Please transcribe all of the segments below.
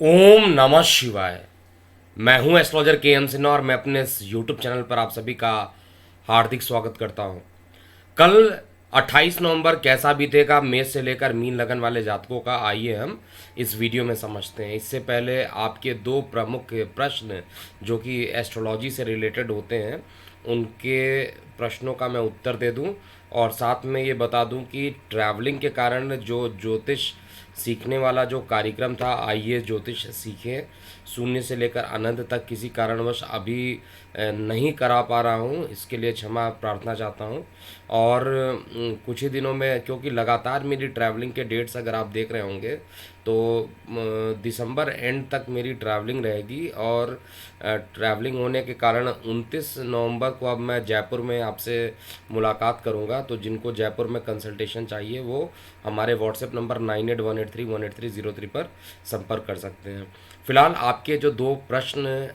ओम नमः शिवाय। मैं हूं एस्ट्रोलॉजर के एम सिन्हा और मैं अपने इस यूट्यूब चैनल पर आप सभी का हार्दिक स्वागत करता हूं। कल 28 नवंबर कैसा बीतेगा मेष से लेकर मीन लगन वाले जातकों का, आइए हम इस वीडियो में समझते हैं। इससे पहले आपके दो प्रमुख प्रश्न जो कि एस्ट्रोलॉजी से रिलेटेड होते हैं, उनके प्रश्नों का मैं उत्तर दे दूं और साथ में ये बता दूं कि ट्रैवलिंग के कारण जो ज्योतिष सीखने वाला जो कार्यक्रम था, आइए ज्योतिष सीखें, शून्य से लेकर अनंत तक, किसी कारणवश अभी नहीं करा पा रहा हूँ, इसके लिए क्षमा प्रार्थना चाहता हूँ। और कुछ ही दिनों में, क्योंकि लगातार मेरी ट्रैवलिंग के डेट्स अगर आप देख रहे होंगे तो दिसंबर एंड तक मेरी ट्रैवलिंग रहेगी। और ट्रैवलिंग होने के कारण 29 नवंबर को अब मैं जयपुर में आपसे मुलाकात करूंगा। तो जिनको जयपुर में कंसल्टेशन चाहिए वो हमारे व्हाट्सएप नंबर 9818318303 पर संपर्क कर सकते हैं। फिलहाल आपके जो दो प्रश्न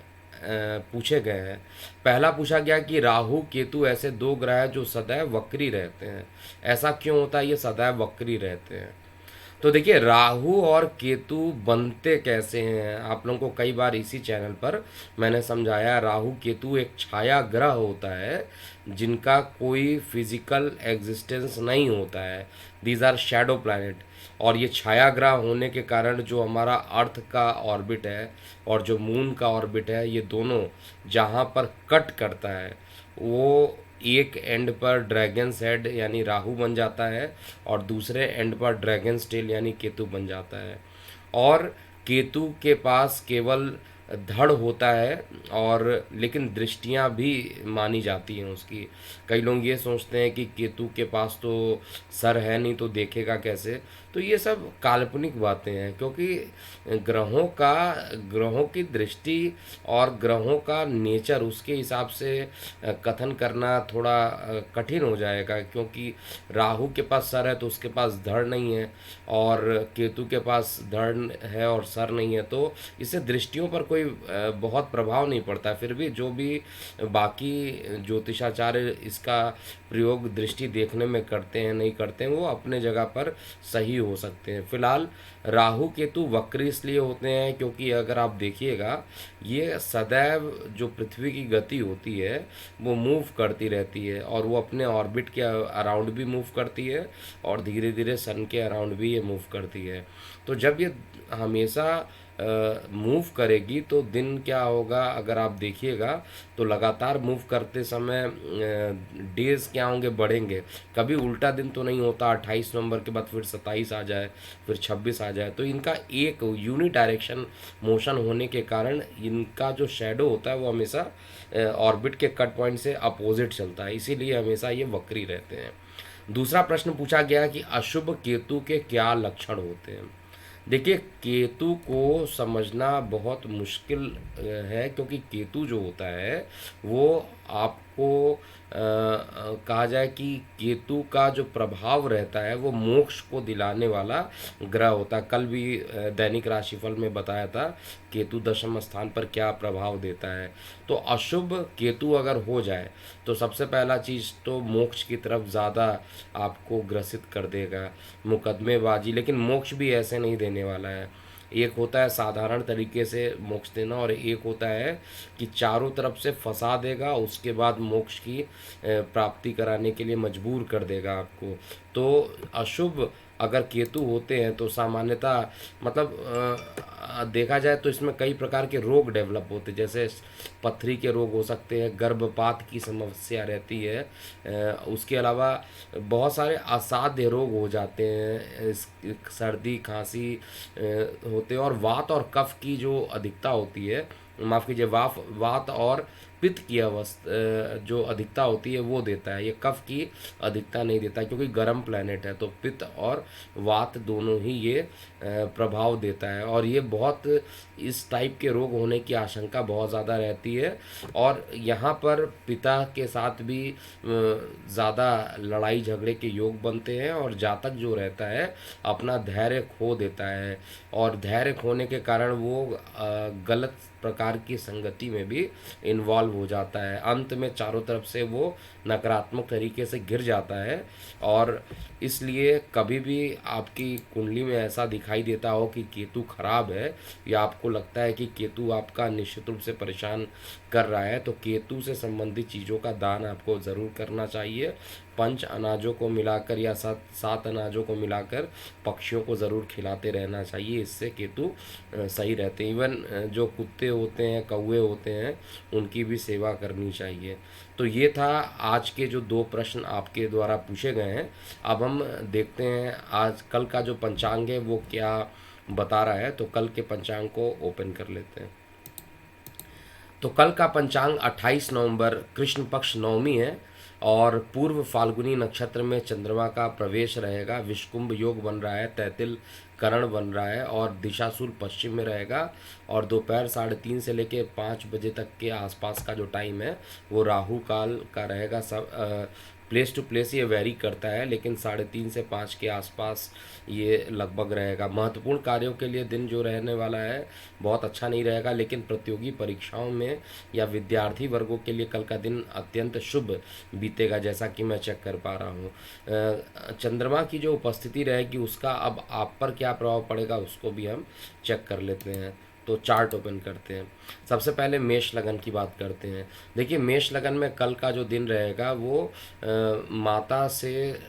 पूछे गए हैं, पहला पूछा गया कि राहु केतु ऐसे दो ग्रह जो सदैव वक्री रहते हैं, ऐसा क्यों होता है ये सदैव वक्री रहते हैं। तो देखिए, राहु और केतु बनते कैसे हैं, आप लोगों को कई बार इसी चैनल पर मैंने समझाया। राहु केतु एक छाया ग्रह होता है जिनका कोई फिजिकल एग्जिस्टेंस नहीं होता है। These are shadow planet. और ये छाया ग्रह होने के कारण जो हमारा अर्थ का ऑर्बिट है और जो मून का ऑर्बिट है, ये दोनों जहाँ पर कट करता है वो एक एंड पर ड्रैगन्स हेड यानी राहु बन जाता है और दूसरे एंड पर ड्रैगन्स टेल यानी केतु बन जाता है। और केतु के पास केवल धड़ होता है, और लेकिन दृष्टियां भी मानी जाती हैं उसकी। कई लोग ये सोचते हैं कि केतु के पास तो सर है नहीं तो देखेगा कैसे। तो ये सब काल्पनिक बातें हैं, क्योंकि ग्रहों की दृष्टि और ग्रहों का नेचर उसके हिसाब से कथन करना थोड़ा कठिन हो जाएगा। क्योंकि राहु के पास सर है तो उसके पास धड़ नहीं है, और केतु के पास धड़ है और सर नहीं है, तो इससे दृष्टियों पर कोई बहुत प्रभाव नहीं पड़ता। फिर भी जो भी बाकी ज्योतिषाचार्य इसका प्रयोग दृष्टि देखने में करते हैं नहीं करते हैं, वो अपने जगह पर सही हो सकते हैं। फिलहाल राहु केतु वक्री इसलिए होते हैं क्योंकि अगर आप देखिएगा, ये सदैव जो पृथ्वी की गति होती है वो मूव करती रहती है, और वो अपने ऑर्बिट के अराउंड भी मूव करती है और धीरे धीरे सन के अराउंड भी ये मूव करती है। तो जब ये हमेशा मूव करेगी तो दिन क्या होगा, अगर आप देखिएगा तो लगातार मूव करते समय डेज क्या होंगे, बढ़ेंगे। कभी उल्टा दिन तो नहीं होता, 28 नवंबर के बाद फिर 27 आ जाए, फिर 26 आ जाए। तो इनका एक यूनि डायरेक्शन मोशन होने के कारण इनका जो शेडो होता है वो हमेशा ऑर्बिट के कट पॉइंट से अपोजिट चलता है, इसीलिए हमेशा ये वक्री रहते हैं। दूसरा प्रश्न पूछा गया कि अशुभ केतु के क्या लक्षण होते हैं। देखिए, केतु को समझना बहुत मुश्किल है, क्योंकि केतु जो होता है वो आपको कहा जाए कि केतु का जो प्रभाव रहता है वो मोक्ष को दिलाने वाला ग्रह होता है। कल भी दैनिक राशिफल में बताया था केतु दशम स्थान पर क्या प्रभाव देता है। तो अशुभ केतु अगर हो जाए तो सबसे पहला चीज़ तो मोक्ष की तरफ ज़्यादा आपको ग्रसित कर देगा, मुकदमेबाजी। लेकिन मोक्ष भी ऐसे नहीं देने वाला है। एक होता है साधारण तरीके से मोक्ष देना, और एक होता है कि चारों तरफ से फंसा देगा, उसके बाद मोक्ष की प्राप्ति कराने के लिए मजबूर कर देगा आपको। तो अशुभ अगर केतु होते हैं तो सामान्यतः मतलब देखा जाए तो इसमें कई प्रकार के रोग डेवलप होते हैं, जैसे पथरी के रोग हो सकते हैं, गर्भपात की समस्या रहती है, उसके अलावा बहुत सारे असाध्य रोग हो जाते हैं, सर्दी खांसी होते हैं। और वात और कफ की जो अधिकता होती है, माफ़ कीजिए, वात और पित्त की अवस्था जो अधिकता होती है वो देता है, ये कफ की अधिकता नहीं देता, क्योंकि गर्म प्लैनेट है तो पित्त और वात दोनों ही ये प्रभाव देता है। और ये बहुत इस टाइप के रोग होने की आशंका बहुत ज़्यादा रहती है। और यहाँ पर पिता के साथ भी ज़्यादा लड़ाई झगड़े के योग बनते हैं, और जातक जो रहता है अपना धैर्य खो देता है, और धैर्य खोने के कारण वो गलत प्रकार की संगति में भी इन्वॉल्व हो जाता है। अंत में चारों तरफ से वो नकारात्मक तरीके से गिर जाता है। और इसलिए कभी भी आपकी कुंडली में ऐसा दिखा दिखाई देता हो कि केतु खराब है, या आपको लगता है कि केतु आपका निश्चित रूप से परेशान कर रहा है, तो केतु से संबंधित चीज़ों का दान आपको ज़रूर करना चाहिए। पंच अनाजों को मिलाकर या सात सात अनाजों को मिलाकर पक्षियों को ज़रूर खिलाते रहना चाहिए, इससे केतु सही रहते हैं। इवन जो कुत्ते होते हैं, कौवे होते हैं, उनकी भी सेवा करनी चाहिए। तो ये था आज के जो 2 प्रश्न आपके द्वारा पूछे गए हैं। अब हम देखते हैं आज कल का जो पंचांग है वो क्या बता रहा है। तो कल के पंचांग को ओपन कर लेते हैं। तो कल का पंचांग 28 नवंबर कृष्ण पक्ष नवमी है और पूर्व फाल्गुनी नक्षत्र में चंद्रमा का प्रवेश रहेगा। विषकुंभ योग बन रहा है, तैतिल करण बन रहा है और दिशाशूल पश्चिम में रहेगा। और दोपहर 3:30 से लेकर 5 बजे तक के आसपास का जो टाइम है वो राहु काल का रहेगा। सब प्लेस टू प्लेस ये वेरी करता है, लेकिन 3:30 से 5 के आसपास ये लगभग रहेगा। महत्वपूर्ण कार्यों के लिए दिन जो रहने वाला है बहुत अच्छा नहीं रहेगा, लेकिन प्रतियोगी परीक्षाओं में या विद्यार्थी वर्गों के लिए कल का दिन अत्यंत शुभ बीतेगा, जैसा कि मैं चेक कर पा रहा हूँ। चंद्रमा की जो उपस्थिति रहेगी उसका अब आप पर क्या प्रभाव पड़ेगा उसको भी हम चेक कर लेते हैं। तो चार्ट ओपन करते हैं। सबसे पहले मेष लगन की बात करते हैं। देखिए, मेष लगन में कल का जो दिन रहेगा वो माता से,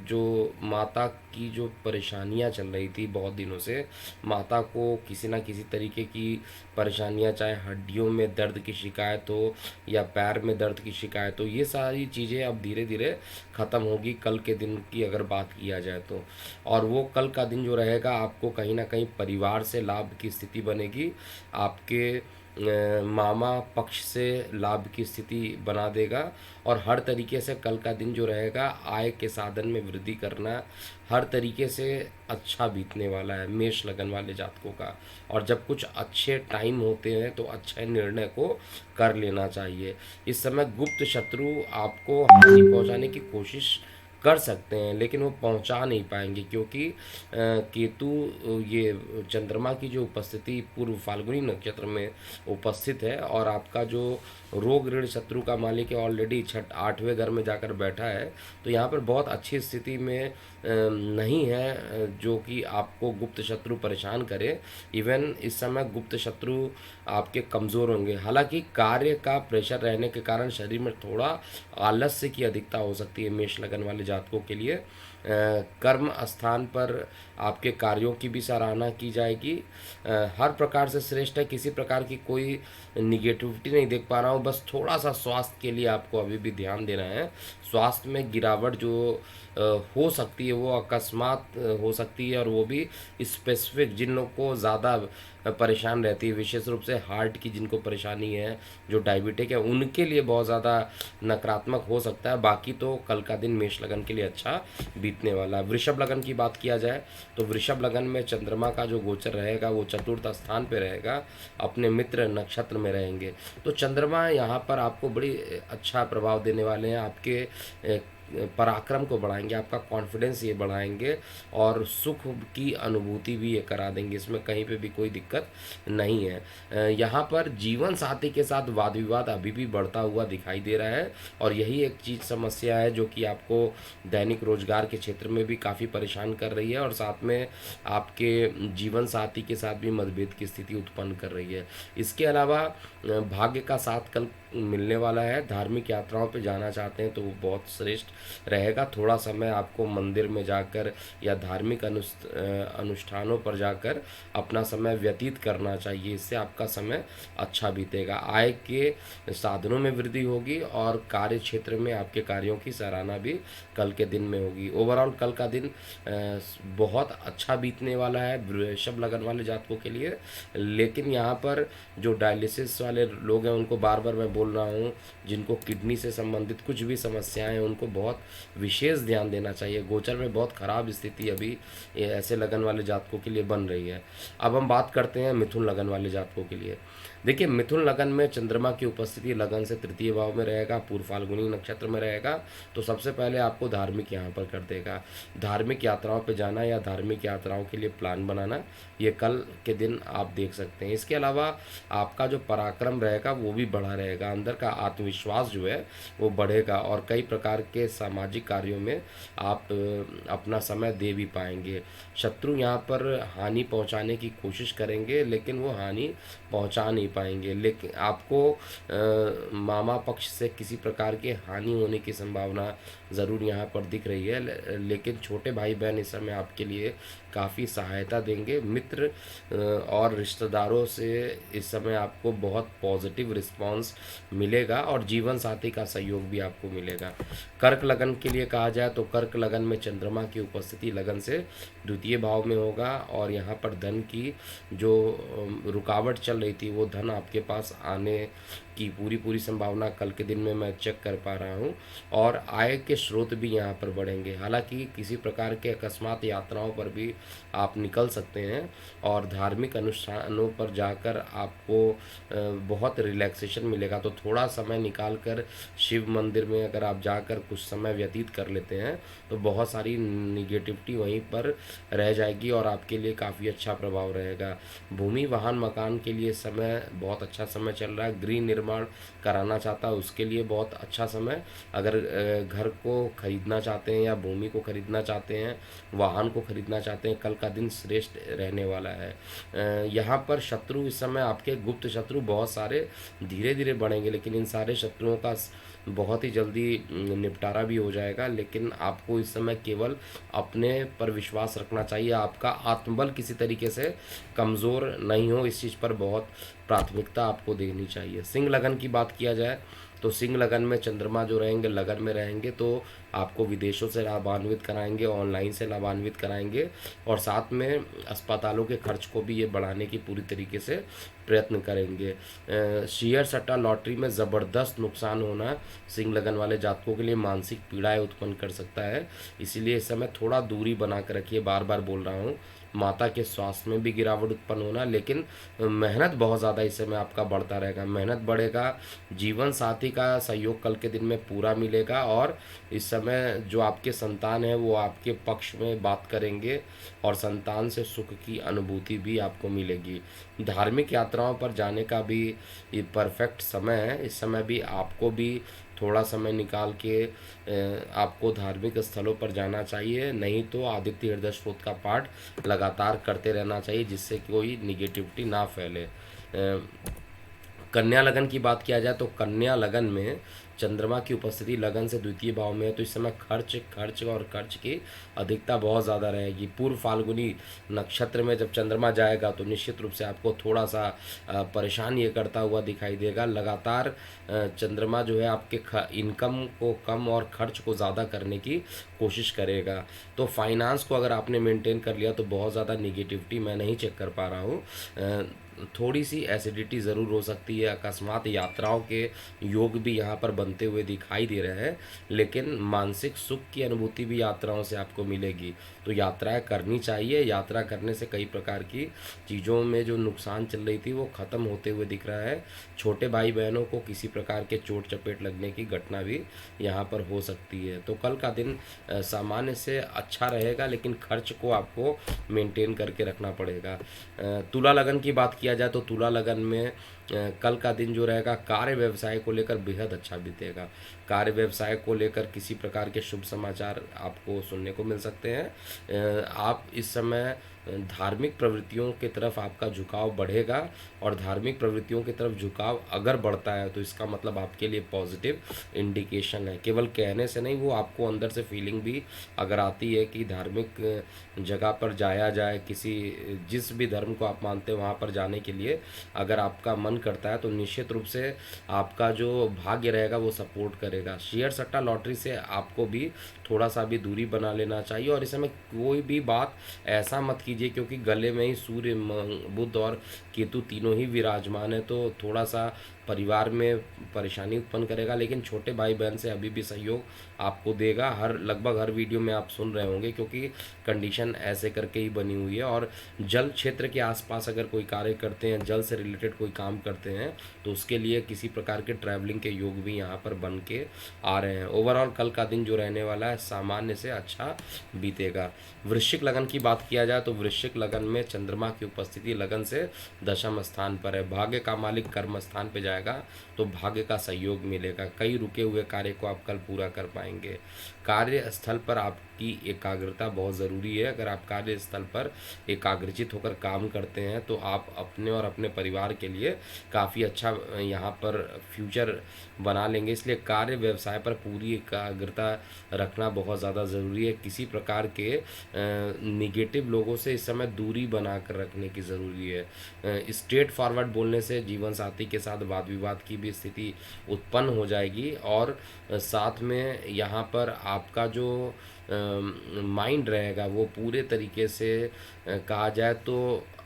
जो माता की जो परेशानियां चल रही थी बहुत दिनों से, माता को किसी ना किसी तरीके की परेशानियां, चाहे हड्डियों में दर्द की शिकायत हो या पैर में दर्द की शिकायत हो, ये सारी चीज़ें अब धीरे धीरे ख़त्म होगी कल के दिन की अगर बात किया जाए तो। और वो कल का दिन जो रहेगा आपको कहीं ना कहीं परिवार से लाभ की स्थिति बनेगी। आपके मामा पक्ष से लाभ की स्थिति बना देगा और हर तरीके से कल का दिन जो रहेगा आय के साधन में वृद्धि करना हर तरीके से अच्छा बीतने वाला है मेष लगन वाले जातकों का। और जब कुछ अच्छे टाइम होते हैं तो अच्छे निर्णय को कर लेना चाहिए। इस समय गुप्त शत्रु आपको हानि पहुंचाने की कोशिश कर सकते हैं, लेकिन वो पहुंचा नहीं पाएंगे, क्योंकि केतु ये चंद्रमा की जो उपस्थिति पूर्व फाल्गुनी नक्षत्र में उपस्थित है और आपका जो रोग ऋण शत्रु का मालिक है ऑलरेडी 8वें घर में जाकर बैठा है, तो यहाँ पर बहुत अच्छी स्थिति में नहीं है जो कि आपको गुप्त शत्रु परेशान करे। इवन इस समय गुप्त शत्रु आपके कमज़ोर होंगे। हालांकि कार्य का प्रेशर रहने के कारण शरीर में थोड़ा आलस्य की अधिकता हो सकती है मेष लगन वाले जातकों के लिए। कर्म स्थान पर आपके कार्यों की भी सराहना की जाएगी। हर प्रकार से श्रेष्ठ है, किसी प्रकार की कोई निगेटिविटी नहीं देख पा रहा हूँ। बस थोड़ा सा स्वास्थ्य के लिए आपको अभी भी ध्यान देना है। स्वास्थ्य में गिरावट जो हो सकती है वो अकस्मात हो सकती है, और वो भी स्पेसिफिक जिन लोगों को ज़्यादा परेशान रहती है, विशेष रूप से हार्ट की जिनको परेशानी है, जो डायबिटिक है, उनके लिए बहुत ज़्यादा नकारात्मक हो सकता है। बाकी तो कल का दिन मेष लगन के लिए अच्छा बीतने वाला है। वृषभ लगन की बात किया जाए तो वृषभ लगन में चंद्रमा का जो गोचर रहेगा वो चतुर्थ स्थान पे रहेगा, अपने मित्र नक्षत्र में रहेंगे। तो चंद्रमा यहाँ पर आपको बड़ी अच्छा प्रभाव देने वाले हैं। आपके पराक्रम को बढ़ाएंगे, आपका कॉन्फिडेंस ये बढ़ाएंगे और सुख की अनुभूति भी ये करा देंगे। इसमें कहीं पे भी कोई दिक्कत नहीं है। यहाँ पर जीवन साथी के साथ वाद विवाद अभी भी बढ़ता हुआ दिखाई दे रहा है, और यही एक चीज़ समस्या है जो कि आपको दैनिक रोजगार के क्षेत्र में भी काफ़ी परेशान कर रही है, और साथ में आपके जीवन साथी के साथ भी मतभेद की स्थिति उत्पन्न कर रही है। इसके अलावा भाग्य का साथ कल मिलने वाला है। धार्मिक यात्राओं पे जाना चाहते हैं तो वो बहुत श्रेष्ठ रहेगा। थोड़ा समय आपको मंदिर में जाकर या धार्मिक अनुष्ठानों पर जाकर अपना समय व्यतीत करना चाहिए, इससे आपका समय अच्छा बीतेगा। आय के साधनों में वृद्धि होगी और कार्य क्षेत्र में आपके कार्यों की सराहना भी कल के दिन में होगी। ओवरऑल कल का दिन बहुत अच्छा बीतने वाला है वृषभ लगन वाले जातकों के लिए। लेकिन यहाँ पर जो डायलिसिस वाले लोग हैं उनको बार बार मैं बोल रहा हूँ, जिनको किडनी से संबंधित कुछ भी समस्याएं हैं उनको बहुत विशेष ध्यान देना चाहिए। गोचर में बहुत खराब स्थिति अभी ऐसे लगन वाले जातकों के लिए बन रही है। अब हम बात करते हैं मिथुन लगन वाले जातकों के लिए। देखिए, मिथुन लगन में चंद्रमा की उपस्थिति लगन से तृतीय भाव में रहेगा, पूर्व फाल्गुनी नक्षत्र में रहेगा, तो सबसे पहले आपको धार्मिक यहाँ पर कर देगा। धार्मिक यात्राओं पर जाना या धार्मिक यात्राओं के लिए प्लान बनाना, ये कल के दिन आप देख सकते हैं। इसके अलावा आपका जो पराक्रम रहेगा वो भी बढ़ा रहेगा, अंदर का आत्मविश्वास जो है वो बढ़ेगा और कई प्रकार के सामाजिक कार्यों में आप अपना समय दे भी पाएंगे। शत्रु यहाँ पर हानि पहुँचाने की कोशिश करेंगे, लेकिन वो हानि पहुँचा नहीं पाएंगे। लेकिन आपको मामा पक्ष से किसी प्रकार के हानि होने की संभावना ज़रूर यहाँ पर दिख रही है, लेकिन छोटे भाई बहन इस समय आपके लिए काफ़ी सहायता देंगे। मित्र और रिश्तेदारों से इस समय आपको बहुत पॉजिटिव रिस्पांस मिलेगा और जीवन साथी का सहयोग भी आपको मिलेगा। कर्क लगन के लिए कहा जाए तो कर्क लगन में चंद्रमा की उपस्थिति लगन से द्वितीय भाव में होगा, और यहाँ पर धन की जो रुकावट चल रही थी वो धन आपके पास आने की पूरी संभावना कल के दिन में मैं चेक कर पा रहा हूँ। और आय के स्रोत भी यहाँ पर बढ़ेंगे। हालांकि किसी प्रकार के अकस्मात यात्राओं पर भी आप निकल सकते हैं, और धार्मिक अनुष्ठानों पर जाकर आपको बहुत रिलैक्सेशन मिलेगा। तो थोड़ा समय निकाल कर शिव मंदिर में अगर आप जाकर कुछ समय व्यतीत कर लेते हैं तो बहुत सारी निगेटिविटी वहीं पर रह जाएगी और आपके लिए काफ़ी अच्छा प्रभाव रहेगा। भूमि वाहन मकान के लिए समय बहुत अच्छा समय चल रहा है। गृह निर्माण कराना चाहता है उसके लिए बहुत अच्छा समय। अगर घर को खरीदना चाहते हैं या भूमि को खरीदना चाहते हैं, वाहन को खरीदना चाहते हैं, कल का दिन श्रेष्ठ रहने वाला है। यहाँ पर शत्रु इस समय आपके गुप्त शत्रु बहुत सारे धीरे धीरे बढ़ेंगे, लेकिन इन सारे शत्रुओं का बहुत ही जल्दी निपटारा भी हो जाएगा। लेकिन आपको इस समय केवल अपने पर विश्वास रखना चाहिए। आपका आत्मबल किसी तरीके से कमज़ोर नहीं हो, इस चीज़ पर बहुत प्राथमिकता आपको देनी चाहिए। सिंह लगन की बात किया जाए तो सिंह लगन में चंद्रमा जो रहेंगे लगन में रहेंगे तो आपको विदेशों से लाभान्वित कराएंगे, ऑनलाइन से लाभान्वित कराएंगे, और साथ में अस्पतालों के खर्च को भी ये बढ़ाने की पूरी तरीके से प्रयत्न करेंगे। शेयर सट्टा लॉटरी में ज़बरदस्त नुकसान होना सिंह लगन वाले जातकों के लिए मानसिक पीड़ाएं उत्पन्न कर सकता है, इसीलिए इस समय थोड़ा दूरी बना कर रखिए। बार बार बोल रहा हूँ, माता के स्वास्थ्य में भी गिरावट उत्पन्न होना, लेकिन मेहनत बहुत ज़्यादा इस समय आपका बढ़ता रहेगा। मेहनत बढ़ेगा, जीवन साथी का सहयोग कल के दिन में पूरा मिलेगा, और इस समय जो आपके संतान है वो आपके पक्ष में बात करेंगे और संतान से सुख की अनुभूति भी आपको मिलेगी। धार्मिक यात्राओं पर जाने का भी ये परफेक्ट समय है। इस समय भी आपको भी थोड़ा समय निकाल के आपको धार्मिक स्थलों पर जाना चाहिए, नहीं तो आदित्य हृदय स्तोत्र का पाठ लगातार करते रहना चाहिए, जिससे कोई निगेटिविटी ना फैले। कन्या लगन की बात किया जाए तो कन्या लगन में चंद्रमा की उपस्थिति लगन से द्वितीय भाव में है, तो इस समय खर्च की अधिकता बहुत ज़्यादा रहेगी। पूर्व फाल्गुनी नक्षत्र में जब चंद्रमा जाएगा तो निश्चित रूप से आपको थोड़ा सा परेशान ये करता हुआ दिखाई देगा। लगातार चंद्रमा जो है आपके इनकम को कम और खर्च को ज़्यादा करने की कोशिश करेगा। तो फाइनेंस को अगर आपने मेंटेन कर लिया तो बहुत ज़्यादा निगेटिविटी मैं नहीं चेक कर पा रहा हूँ। थोड़ी सी एसिडिटी ज़रूर हो सकती है, अकस्मात यात्राओं के योग भी यहाँ पर बनते हुए दिखाई दे रहे हैं, लेकिन मानसिक सुख की अनुभूति भी यात्राओं से आपको मिलेगी। तो यात्राएं करनी चाहिए। यात्रा करने से कई प्रकार की चीज़ों में जो नुकसान चल रही थी वो ख़त्म होते हुए दिख रहा है। छोटे भाई बहनों को किसी प्रकार के चोट चपेट लगने की घटना भी यहाँ पर हो सकती है। तो कल का दिन सामान्य से अच्छा रहेगा, लेकिन खर्च को आपको मेंटेन करके रखना पड़ेगा। तुला लगन की बात किया जाए तो तुला लगन में कल का दिन जो रहेगा कार्य व्यवसाय को लेकर बेहद अच्छा बीतेगा। कार्य व्यवसाय को लेकर किसी प्रकार के शुभ समाचार आपको सुनने को मिल सकते हैं। आप इस समय धार्मिक प्रवृत्तियों की तरफ आपका झुकाव बढ़ेगा, और धार्मिक प्रवृत्तियों की तरफ झुकाव अगर बढ़ता है तो इसका मतलब आपके लिए पॉजिटिव इंडिकेशन है। केवल कहने से नहीं, वो आपको अंदर से फीलिंग भी अगर आती है कि धार्मिक जगह पर जाया जाए, किसी जिस भी धर्म को आप मानते हैं वहाँ पर जाने के लिए अगर आपका मन करता है तो निश्चित रूप से आपका जो भाग्य रहेगा वो सपोर्ट करेगा। शेयर सट्टा लॉटरी से आपको भी थोड़ा सा भी दूरी बना लेना चाहिए, और इस समय कोई भी बात ऐसा मत कीजिए, क्योंकि गले में ही सूर्य बुध और केतु तीनों ही विराजमान है, तो थोड़ा सा परिवार में परेशानी उत्पन्न करेगा। लेकिन छोटे भाई बहन से अभी भी सहयोग आपको देगा। लगभग हर वीडियो में आप सुन रहे होंगे, क्योंकि कंडीशन ऐसे करके ही बनी हुई है। और जल क्षेत्र के आसपास अगर कोई कार्य करते हैं, जल से रिलेटेड कोई काम करते हैं, तो उसके लिए किसी प्रकार के ट्रैवलिंग के योग भी यहाँ पर बन के आ रहे हैं। ओवरऑल कल का दिन जो रहने वाला है सामान्य से अच्छा बीतेगा। वृश्चिक लगन की बात किया जाए तो वृश्चिक लगन में चंद्रमा की उपस्थिति लगन से दशम स्थान पर है। भाग्य का मालिक कर्म स्थान पे जाएगा तो भाग्य का सहयोग मिलेगा। कई रुके हुए कार्य को आप कल पूरा कर पाएंगे। कार्यस्थल पर आपकी एकाग्रता बहुत ज़रूरी है। अगर आप कार्यस्थल पर एकाग्रचित होकर काम करते हैं तो आप अपने और अपने परिवार के लिए काफ़ी अच्छा यहाँ पर फ्यूचर बना लेंगे। इसलिए कार्य व्यवसाय पर पूरी एकाग्रता रखना बहुत ज़्यादा ज़रूरी है। किसी प्रकार के निगेटिव लोगों से इस समय दूरी बना कर रखने की ज़रूरी है। स्ट्रेट फॉरवर्ड बोलने से जीवन साथी के साथ वाद विवाद की भी स्थिति उत्पन्न हो जाएगी और साथ में यहाँ पर आपका जो माइंड रहेगा वो पूरे तरीके से कहा जाए तो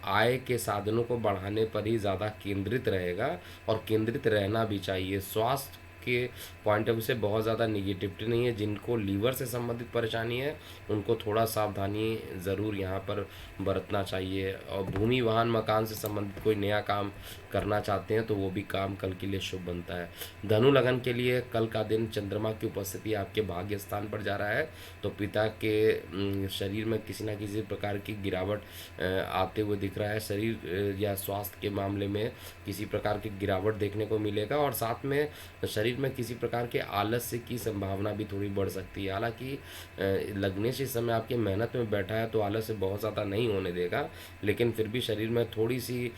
आय के साधनों को बढ़ाने पर ही ज़्यादा केंद्रित रहेगा और केंद्रित रहना भी चाहिए। स्वास्थ्य के पॉइंट ऑफ व्यू से बहुत ज़्यादा निगेटिविटी नहीं है। जिनको लीवर से संबंधित परेशानी है उनको थोड़ा सावधानी ज़रूर यहाँ पर बरतना चाहिए। और भूमि वाहन मकान से संबंधित कोई नया काम करना चाहते हैं तो वो भी काम कल के लिए शुभ बनता है। धनु लगन के लिए कल का दिन चंद्रमा की उपस्थिति आपके भाग्य स्थान पर जा रहा है तो पिता के शरीर में किसी न किसी प्रकार की गिरावट आते हुए दिख रहा है। शरीर या स्वास्थ्य के मामले में किसी प्रकार की गिरावट देखने को मिलेगा और साथ में शरीर में किसी प्रकार के आलस्य की संभावना भी थोड़ी बढ़ सकती है। हालांकि लग्नेश इस समय आपके मेहनत में बैठा है तो आलस्य बहुत ज़्यादा नहीं होने देगा, लेकिन फिर भी शरीर में थोड़ी सी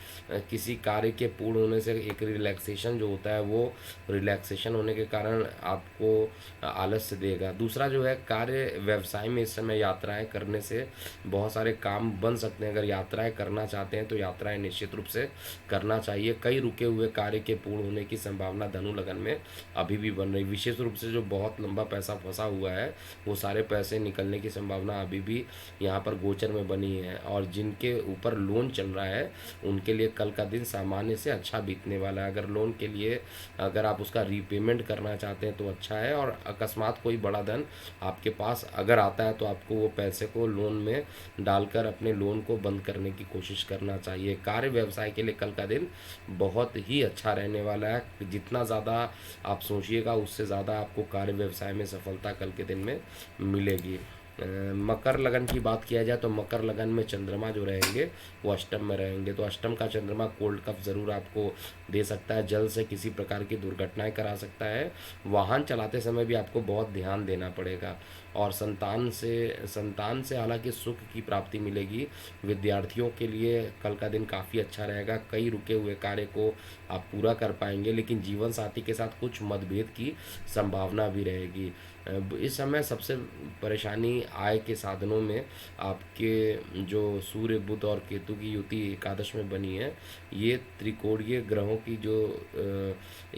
किसी कार्य के पूर्ण होने से एक रिलैक्सेशन जो होता है वो रिलैक्सेशन होने के कारण आपको आलस्य देगा। दूसरा जो है कार्य व्यवसाय में इस समय यात्राएं करने से बहुत सारे काम बन सकते हैं। अगर यात्राएं करना चाहते हैं तो यात्राएं निश्चित रूप से करना चाहिए। कई रुके हुए कार्य के पूर्ण होने की संभावना धनु लगन में अभी भी बन रही। विशेष रूप से जो बहुत लंबा पैसा फंसा हुआ है वो सारे पैसे निकलने की संभावना अभी भी यहाँ पर गोचर में बनी है। और जिनके ऊपर लोन चल रहा है उनके लिए कल का दिन सामान्य से अच्छा बीतने वाला है। अगर लोन के लिए अगर आप उसका रीपेमेंट करना चाहते हैं तो अच्छा है। और अकस्मात कोई बड़ा धन आपके पास अगर आता है तो आपको वो पैसे को लोन में डालकर अपने लोन को बंद करने की कोशिश करना चाहिए। कार्य व्यवसाय के लिए कल का दिन बहुत ही अच्छा रहने वाला है। जितना ज़्यादा आप सोचिएगा उससे ज़्यादा आपको कार्य व्यवसाय में सफलता कल के दिन में मिलेगी। मकर लगन की बात किया जाए तो मकर लगन में चंद्रमा जो रहेंगे वो अष्टम में रहेंगे तो अष्टम का चंद्रमा कोल्ड कफ ज़रूर आपको दे सकता है। जल से किसी प्रकार की दुर्घटनाएं करा सकता है। वाहन चलाते समय भी आपको बहुत ध्यान देना पड़ेगा। और संतान से हालांकि सुख की प्राप्ति मिलेगी। विद्यार्थियों के लिए कल का दिन काफ़ी अच्छा रहेगा। कई रुके हुए कार्य को आप पूरा कर पाएंगे, लेकिन जीवन साथी के साथ कुछ मतभेद की संभावना भी रहेगी। इस समय सबसे परेशानी आय के साधनों में आपके जो सूर्य बुध और केतु की युति एकादश में बनी है, ये त्रिकोणीय ग्रहों की जो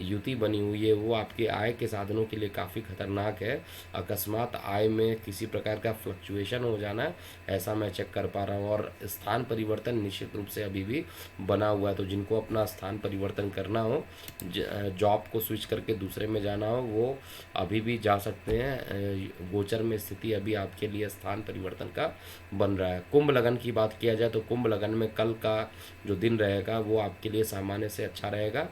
युति बनी हुई है वो आपके आय के साधनों के लिए काफ़ी खतरनाक है। अकस्मात आय में किसी प्रकार का फ्लक्चुएशन हो जाना ऐसा मैं चेक कर पा रहा हूँ। और स्थान परिवर्तन निश्चित रूप से अभी भी बना हुआ है तो जिनको अपना स्थान परिवर्तन करना हो, जॉब को स्विच करके दूसरे में जाना हो, वो अभी भी जा सकते हैं। गोचर में स्थिति अभी आपके लिए स्थान परिवर्तन का बन रहा है। कुंभ लगन की बात किया जाए तो कुंभ लगन में कल का जो दिन रहेगा वो आपके लिए सामान्य से अच्छा रहेगा।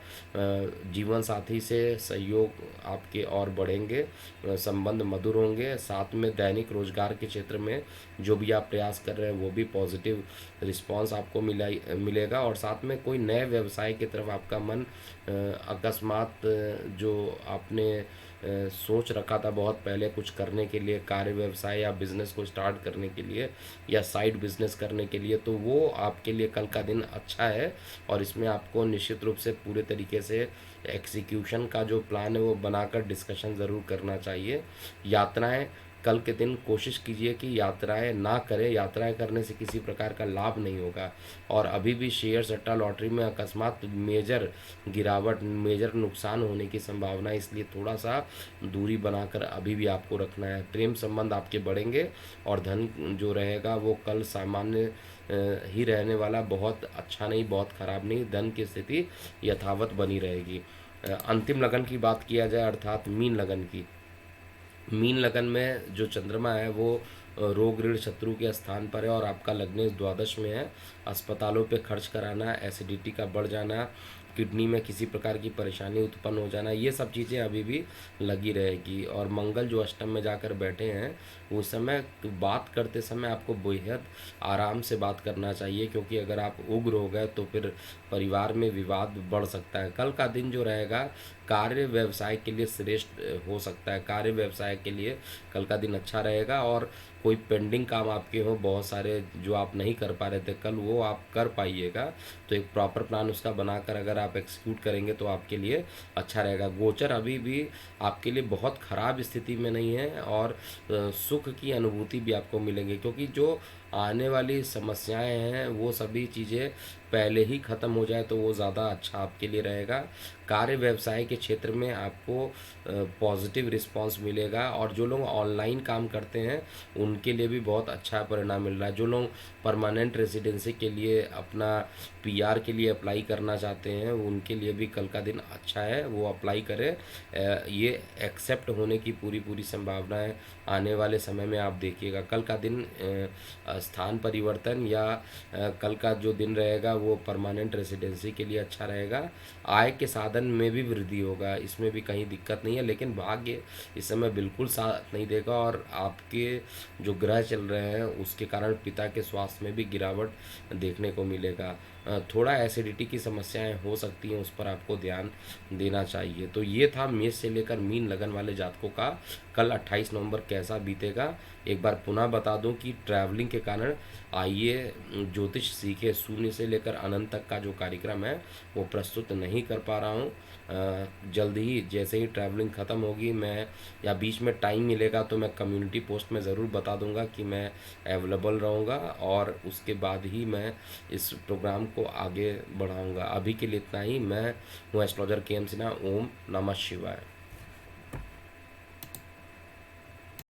जीवन साथी से सहयोग आपके और बढ़ेंगे, संबंध मधुर होंगे। साथ में दैनिक रोजगार के क्षेत्र में जो भी आप प्रयास कर रहे हैं वो भी पॉजिटिव रिस्पांस आपको मिलेगा। और साथ में कोई नए व्यवसाय की तरफ आपका मन अकस्मात जो आपने सोच रखा था बहुत पहले कुछ करने के लिए, कार्य व्यवसाय या बिजनेस को स्टार्ट करने के लिए या साइड बिजनेस करने के लिए, तो वो आपके लिए कल का दिन अच्छा है। और इसमें आपको निश्चित रूप से पूरे तरीके से एग्जीक्यूशन का जो प्लान है वो बनाकर डिस्कशन ज़रूर करना चाहिए। यात्राएं कल के दिन कोशिश कीजिए कि यात्राएं ना करें। यात्राएं करने से किसी प्रकार का लाभ नहीं होगा। और अभी भी शेयर सट्टा लॉटरी में अकस्मात मेजर गिरावट, मेजर नुकसान होने की संभावना है, इसलिए थोड़ा सा दूरी बनाकर अभी भी आपको रखना है। प्रेम संबंध आपके बढ़ेंगे और धन जो रहेगा वो कल सामान्य ही रहने वाला, बहुत अच्छा नहीं बहुत ख़राब नहीं, धन की स्थिति यथावत बनी रहेगी। अंतिम लगन की बात किया जाए अर्थात मीन लगन की, मीन लगन में जो चंद्रमा है वो रोग ऋण शत्रु के स्थान पर है और आपका लग्नेश द्वादश में है। अस्पतालों पे खर्च कराना, एसिडिटी का बढ़ जाना, किडनी में किसी प्रकार की परेशानी उत्पन्न हो जाना, ये सब चीज़ें अभी भी लगी रहेगी। और मंगल जो अष्टम में जाकर बैठे हैं, उस समय बात करते समय आपको बेहद आराम से बात करना चाहिए, क्योंकि अगर आप उग्र हो गए तो फिर परिवार में विवाद बढ़ सकता है। कल का दिन जो रहेगा कार्य व्यवसाय के लिए श्रेष्ठ हो सकता है। कार्य व्यवसाय के लिए कल का दिन अच्छा रहेगा, और कोई पेंडिंग काम आपके हो बहुत सारे जो आप नहीं कर पा रहे थे कल, वो आप कर पाइएगा। तो एक प्रॉपर प्लान उसका बनाकर अगर आप एग्जीक्यूट करेंगे तो आपके लिए अच्छा रहेगा। गोचर अभी भी आपके लिए बहुत ख़राब स्थिति में नहीं है, और सुख की अनुभूति भी आपको मिलेंगे, क्योंकि जो आने वाली समस्याएं हैं वो सभी चीज़ें पहले ही ख़त्म हो जाए तो वो ज़्यादा अच्छा आपके लिए रहेगा। कार्य व्यवसाय के क्षेत्र में आपको पॉजिटिव रिस्पांस मिलेगा, और जो लोग ऑनलाइन काम करते हैं उनके लिए भी बहुत अच्छा परिणाम मिल रहा है। जो लोग परमानेंट रेजिडेंसी के लिए अपना पीआर के लिए अप्लाई करना चाहते हैं उनके लिए भी कल का दिन अच्छा है, वो अप्लाई करें। ये एक्सेप्ट होने की पूरी पूरी संभावना है। आने वाले समय में आप देखिएगा कल का दिन स्थान परिवर्तन या कल का जो दिन रहेगा वो परमानेंट रेसिडेंसी के लिए अच्छा रहेगा। आय के साधन में भी वृद्धि होगा, इसमें भी कहीं दिक्कत नहीं है, लेकिन भाग्य इस समय बिल्कुल साथ नहीं देगा, और आपके जो ग्रह चल रहे हैं उसके कारण पिता के स्वास्थ्य में भी गिरावट देखने को मिलेगा। थोड़ा एसिडिटी की समस्याएं हो सकती हैं, उस पर आपको ध्यान देना चाहिए। तो ये था मेष से लेकर मीन लगन वाले जातकों का कल 28 नवंबर कैसा बीतेगा। एक बार पुनः बता दूं कि ट्रैवलिंग के कारण आइए ज्योतिष सीखे शून्य से लेकर अनंत तक का जो कार्यक्रम है वो प्रस्तुत नहीं कर पा रहा हूँ। जल्द ही जैसे ही ट्रैवलिंग ख़त्म होगी मैं, या बीच में टाइम मिलेगा तो मैं कम्युनिटी पोस्ट में ज़रूर बता दूंगा कि मैं अवेलेबल रहूँगा, और उसके बाद ही मैं इस प्रोग्राम को आगे बढ़ाऊँगा। अभी के लिए इतना ही। मैं हूँ एस्ट्रोलॉजर के एम सिन्हा। ओम नमः शिवाय।